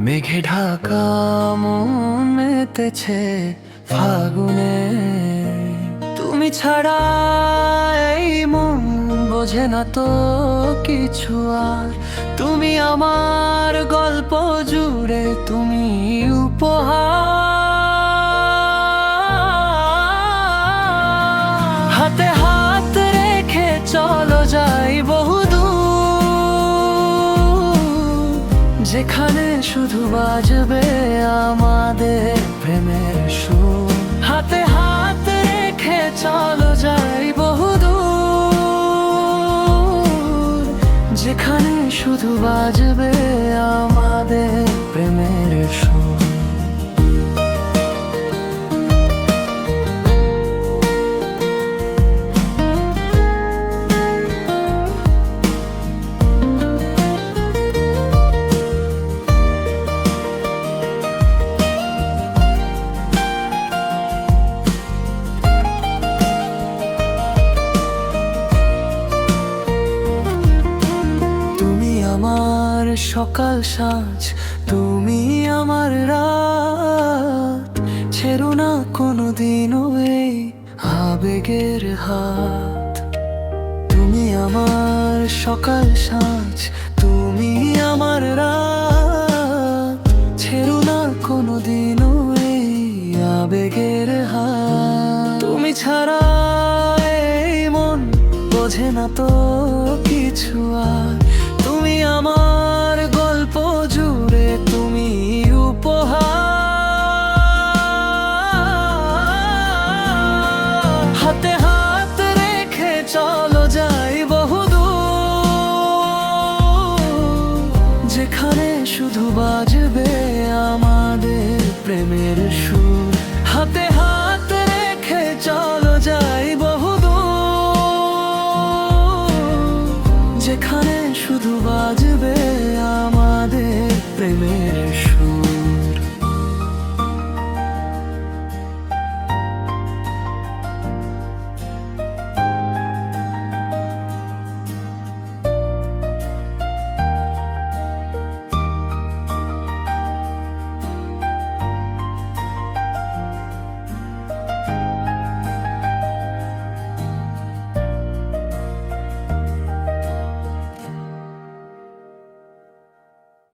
মেঘে ঢাকা মন মেতেছে ফাগুনে। তুমি ছাড়া এই মন বোঝে না তো কিছু আর। তুমি আমার গল্প জুড়ে, তুমি উপহার। হাতে হাত রেখে চলো যাই বহুদূর, যেখানে শুধু বাজবে আমাদের প্রেমের সুর। হাতে হাত রেখে চলো যাই বহুদূর, যেখানে শুধু বাজবে আমাদের প্রেমের সুর। আমার সকাল সাঁঝ, তুমি আমার রাত, ছেড়ো না কোনোদিনও এই আবেগের হাত। তুমি আমার সকাল সাঁঝ, তুমি আমার রাত, ছেড়ো না কোনোদিনও এই আবেগের হাত। তুমি ছাড়া এই মন বোঝে না তো কিছু আর। তুমি আমার গল্প জুড়ে, তুমি উপহার। হাতে হাত রেখে চলো যাই বহুদূর, যেখানে শুধু বাজবে আমাদের প্রেমের সুর। হাতে